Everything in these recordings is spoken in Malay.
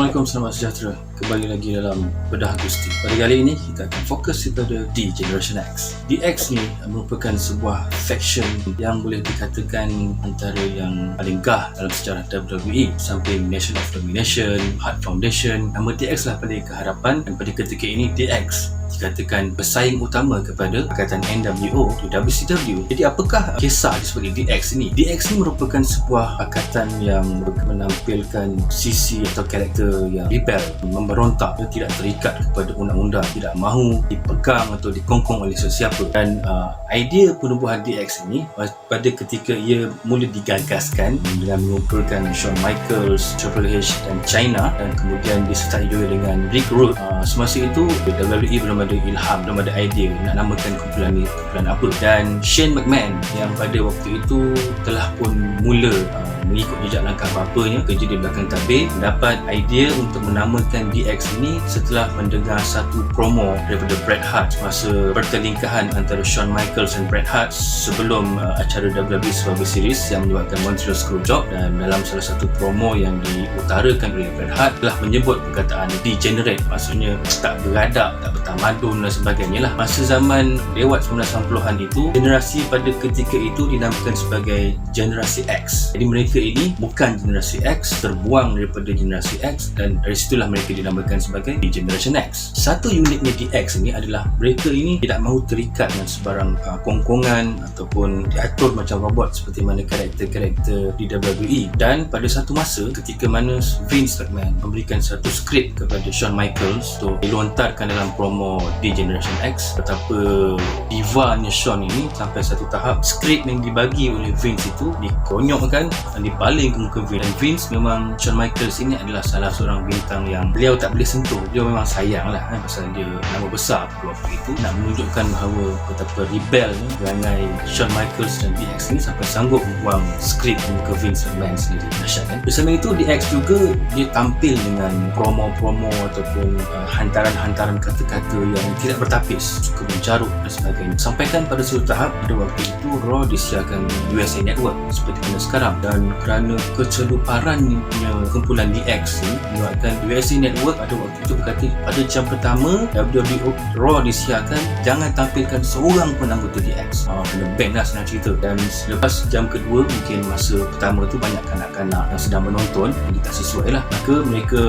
Assalamualaikum, selamat sejahtera. Kembali lagi dalam Bedah Gusti. Pada kali ini kita akan fokus kepada D Generation X. DX ni merupakan sebuah faction yang boleh dikatakan antara yang paling gah dalam sejarah WWE. Samping Nation of Domination, Hart Foundation, nama DX lah pada keharapan, dan pada ketika ini DX dikatakan pesaing utama kepada Pakatan NWO di WCW. Jadi apakah kisah sebagai DX ini? DX ini merupakan sebuah pakatan yang menampilkan sisi atau karakter yang rebel, memberontak, dia tidak terikat kepada undang-undang, tidak mahu dipegang atau dikongkong oleh sesiapa. Dan idea penubuhan DX ini pada ketika ia mula digagaskan dengan mengumpulkan Shawn Michaels, Triple H dan Chyna, dan kemudian disertai juga dengan Rick Rude. Semasa itu WWE belum ada ilham, belum ada idea nak namakan kumpulan ni kumpulan apa. Dan Shane McMahon yang pada waktu itu telah pun mula mengikut jejak langkah bapanya, kerja di belakang tabir, mendapat idea untuk menamakan DX ini setelah mendengar satu promo daripada Bret Hart masa pertelingkahan antara Shawn Michaels dan Bret Hart sebelum acara WWE Survivor Series yang menyebabkan Montreal Screwjob. Dan dalam salah satu promo yang diutarakan oleh Bret Hart telah menyebut perkataan degenerate, maksudnya tak beradab, tak bertamadun dan sebagainya lah. Masa zaman lewat 1990-an itu, generasi pada ketika itu dinamakan sebagai generasi X. Jadi mereka ini bukan generasi X, terbuang daripada generasi X, dan dari situlah mereka dinamakan sebagai Generation X. Satu uniknya DX ini adalah mereka ini tidak mahu terikat dengan sebarang kongkongan ataupun diatur macam robot seperti mana karakter-karakter di WWE. Dan pada satu masa ketika mana Vince McMahon memberikan satu skrip kepada Shawn Michaels untuk dilontarkan dalam promo di Generation X, betapa divanya Shawn ini sampai satu tahap skrip yang dibagi oleh Vince itu dikonyokkan dan dibaling ke muka Vince. Dan Vince memang Shawn Michaels ini adalah salah seorang bintang yang beliau tak boleh sentuh. Beliau memang sayang lah pasal dia nama besar pada waktu itu, nak menunjukkan bahawa betapa rebel perangai Shawn Michaels dan DX ini sampai sanggup membuang skrip ke muka Vince McMahon sendiri. Dahsyat kan? Bersama itu DX juga dia tampil dengan promo-promo ataupun hantaran-hantaran kata-kata yang tidak bertapis, suka mencarut dan sebagainya. Sampaikan pada suatu tahap pada waktu itu Raw disiarkan USA Network seperti mana sekarang, dan kerana keceluparannya kumpulan DX ni menyebabkan USA Network pada waktu itu berkata pada jam pertama WWE Raw disiarkan jangan tampilkan seorang pun anggota DX. Kena ban lah senang cerita. Dan selepas jam kedua, mungkin masa pertama tu banyak kanak-kanak yang sedang menonton, jadi tak sesuai lah, maka mereka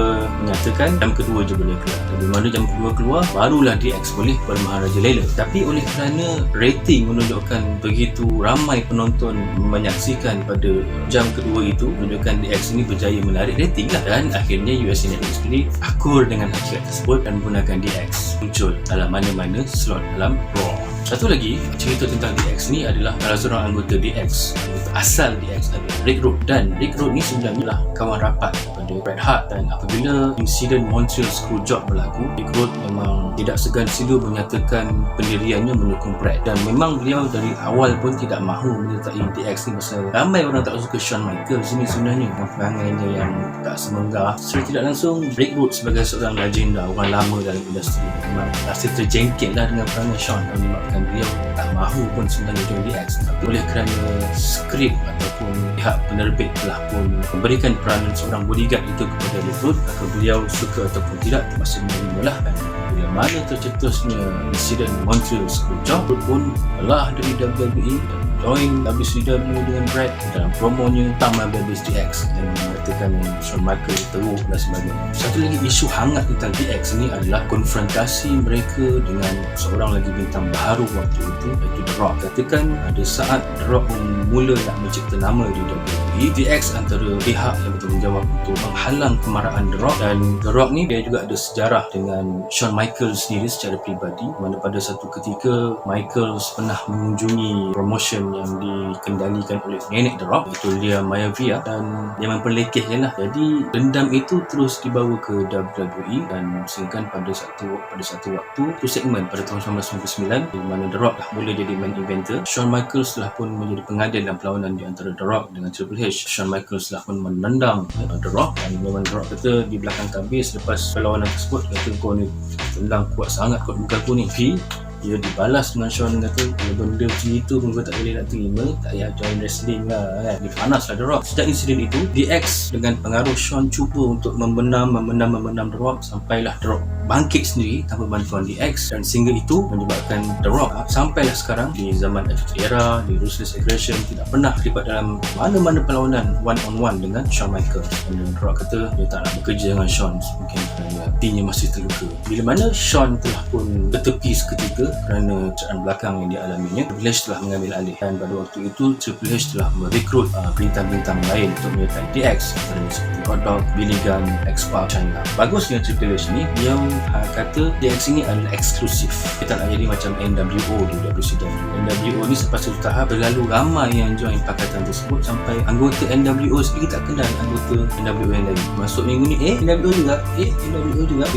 menyatakan jam kedua je boleh keluar. Dan bila mana jam kedua keluar, barulah DX boleh Perlembahan Raja Lela. Tapi oleh kerana rating menunjukkan begitu ramai penonton menyaksikan pada jam kedua itu, menunjukkan DX ini berjaya menarik rating lah, dan akhirnya USA Network sendiri akur dengan hakikat tersebut dan menggunakan DX muncul dalam mana-mana slot dalam Raw. Satu lagi cerita tentang DX ni adalah salah seorang anggota DX, anggota asal DX adalah Rick Rude. Dan Rick Rude ni sebenarnya lah kawan rapat kepada Bret Hart, dan apabila insiden Montreal Screwjob berlaku, Rick Rude memang tidak segan silu menyatakan pendiriannya menyokong Bret. Dan memang beliau dari awal pun tidak mahu menyertai DX ni pasal ramai orang tak suka Shawn Michaels ini sebenarnya, perangainya yang tak semenggah. Secara tidak langsung Rick Rude sebagai seorang legenda, orang lama dalam industri, memang rasa terjengkel lah dengan perangai Shawn, dan menyebabkan beliau tak mahu pun sebenarnya join DX. Tapi oleh kerana skrip ataupun pihak penerbit telah pun memberikan peranan seorang bodyguard itu kepada Rick Rude, maka beliau suka ataupun tidak terpaksa menerima lah. Dan bila mana tercetusnya insiden Montreal Screwjob, Rude pun telah dari WWE dan join WCW dengan Bret. Dalam promonya tamat habis DX dan mengatakan Shawn Michaels teruk dan sebagainya. Satu lagi isu hangat tentang DX ni adalah konfrontasi mereka dengan seorang lagi bintang baharu waktu itu, iaitu The Rock. Katakan ada saat The Rock mula nak mencipta nama di WWE, DX antara pihak yang bertanggungjawab untuk menghalang kemarahan The Rock. Dan The Rock ni dia juga ada sejarah dengan Shawn Michaels sendiri secara peribadi, mana pada satu ketika Michaels pernah mengunjungi promotion yang dikendalikan oleh nenek The Rock, iaitu Lia Maivia, dan dia memperlekehkan lah. Jadi dendam itu terus dibawa ke WWE, dan sehingga pada satu waktu tu segmen pada tahun 1999 di mana The Rock dah mula jadi main eventer, Shawn Michaels telah pun menjadi pengadil dalam perlawanan di antara The Rock dengan Triple H. Shawn Michaels telah pun menendang The Rock, dan memang The Rock kata di belakang tabir selepas perlawanan tersebut, kata kau ni tendang kuat sangat kot muka aku ni. dia dibalas dengan Shawn kata kalau benda macam itu pun kau tak boleh nak terima, tak payah join wrestling lah kan. Dia panas lah The Rock. Sejak insiden itu, DX dengan pengaruh Shawn cuba untuk membenam The Rock sampailah The Rock bangkit sendiri tanpa bantuan DX, dan sehingga itu menyebabkan The Rock sampailah sekarang di zaman Attitude Era, di Ruthless Aggression tidak pernah terlibat dalam mana-mana perlawanan one on one dengan Shawn Michaels. Dan The Rock kata dia tak nak bekerja dengan Shawn mungkin kerana hatinya masih terluka. Bila mana Shawn telah pun bertepi seketika kerana cederaan belakang yang dialaminya, Triple H telah mengambil alih, dan pada waktu itu Triple H telah merekrut bintang-bintang lain untuk menyertai DX antaranya seperti Hot Dog, Billy Gunn, X-Pac, China. Bagusnya Triple H ni dia kata DX ini adalah eksklusif. Dia tak nak jadi macam NWO di WCW. NWO ni selepas satu tahap terlalu ramai yang join pakatan tersebut sampai anggota NWO sendiri tak kenal anggota NWO yang lain. Masuk minggu ni NWO juga.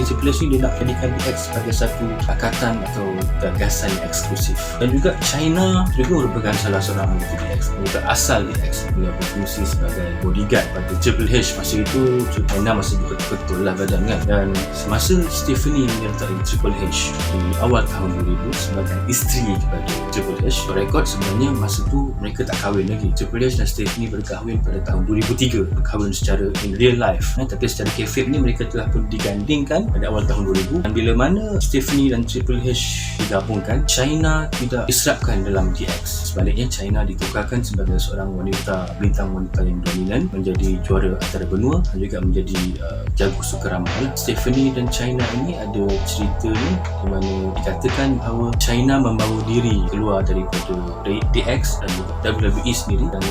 Triple H ni dia nak jadikan DX sebagai satu pakatan atau gagasan yang eksklusif. Dan juga China juga merupakan salah seorang anggota DX, anggota asal DX. Dia berfungsi sebagai bodyguard pada Triple H masa itu. China masih betul-betul lah badan kan. Dan semasa Stephanie menyertai Triple H di awal tahun 2000 sebagai isteri kepada Triple H, rekod sebenarnya masa tu mereka tak kahwin lagi. Triple H dan Stephanie berkahwin pada tahun 2003, berkahwin secara in real life, tapi secara kayfabe ni mereka telah pun digandingkan pada awal tahun 2000. Dan bila mana Stephanie dan Triple H digabungkan, China tidak diserapkan dalam DX. Sebaliknya China ditukarkan sebagai seorang bintang wanita yang dominan, menjadi juara antara benua dan juga menjadi jago suka ramah. Stephanie dan China ini ada cerita ni di mana dikatakan bahawa China membawa diri keluar daripada DX dan juga WWE sendiri, dan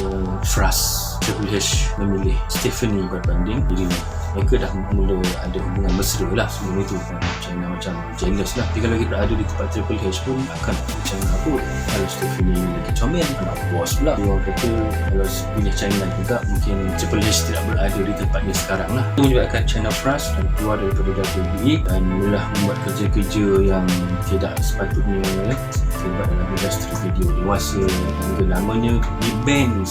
Triple H memilih Stephanie berbanding dirinya. Mereka dah mula ada hubungan mesra lah sebelum itu. China macam jealous lah. Tapi kalau kita berada di tempat Triple H pun akan China pun kalau Stephanie lagi comel, anak bos pula. Dia orang kata kalau pilih China juga mungkin Triple H tidak berada di tempatnya sekarang lah. Itu menyebabkan China frust dan keluar daripada WWE dan mula membuat kerja-kerja yang tidak sepatutnya terlibat dalam industri video dewasa. Hingga namanya di-ban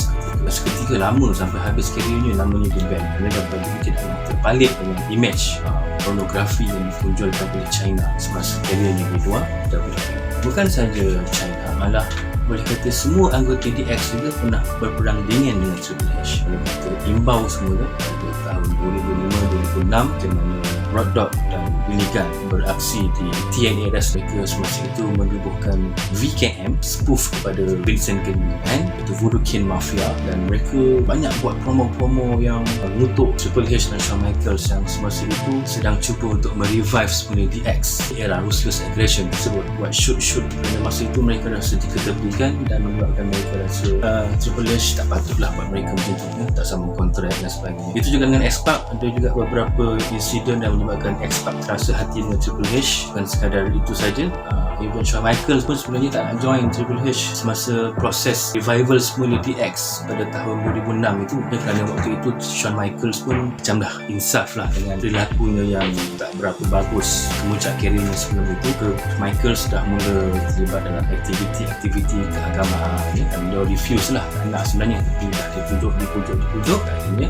seketika lama sampai habis kerjanya, namanya di-ban kerana WWE tidak terpalit dengan image pornografi yang ditunjukkan oleh China semasa kerjanya di luar WWE. Bukan saja China, malah boleh kata semua anggota DX juga pernah berperang dingin dengan Triple H. Kalau kita imbau semula pada tahun 2005-2006 di mana Hot Dog dan Billy Gunn beraksi di TNA Wrestling. Mereka semasa itu menubuhkan VKM, spoof kepada Vincent McMahon, iaitu Voodoo Kin Mafia, dan mereka banyak buat promo-promo yang mengutuk Triple H dan Shawn Michaels yang semasa itu sedang cuba untuk merevive semula DX di era Ruthless Aggression tersebut. Buat shoot-shoot pada masa itu mereka rasa diketepikan dan menyebabkan mereka rasa Triple H tak patutlah buat mereka macam tu, tak sama kontrak dan sebagainya. Itu juga dengan X-Pac, ada juga beberapa insiden yang menyebabkan X-Pac terasa hati dengan Triple H. Bukan sekadar itu saja, even Shawn Michaels pun sebenarnya tak nak join Triple H semasa proses revival semula DX pada tahun 2006 itu, kerana waktu itu Shawn Michaels pun macam dah insaf lah dengan perilakunya yang tak berapa bagus kemuncak kerjanya sebelum itu. Michaels dah mula terlibat dalam aktiviti keagamaan dan dia refuse lah, tak nak sebenarnya, tapi dah dipujuk akhirnya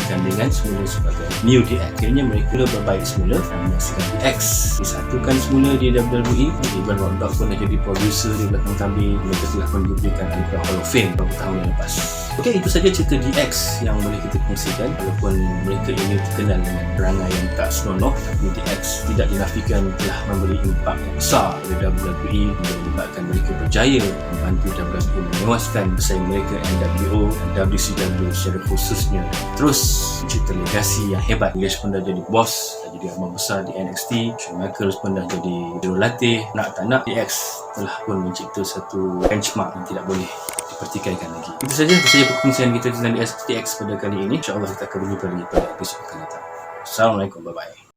digandingkan semula sebagai New DX. Akhirnya mereka berbaik semula dan menyaksikan DX disatukan semula di WWE. Even Hot Dog pun dah jadi producer di belakang tabir. Mereka telah pun diberikan anugerah Hall of Fame beberapa tahun yang lepas. Okey, itu saja cerita DX yang boleh kita kongsikan. Walaupun mereka ini terkenal dengan perangai yang tak senonoh, tapi DX tidak dinafikan telah memberi impak yang besar kepada WWE dan menyebabkan mereka berjaya membantu WWE menewaskan pesaing mereka NWO dan WCW secara khususnya. Terus mencipta legasi yang hebat. Elias pun dah jadi bos, dah jadi abang besar di NXT. Shawn Michaels pun dah jadi jurulatih. Nak tak nak, DX telah pun mencipta satu benchmark yang tidak boleh dipertikaikan lagi. Itu saja perkongsian kita tentang DX pada kali ini. InsyaAllah kita akan berjumpa lagi pada episod akan datang. Assalamualaikum, bye-bye.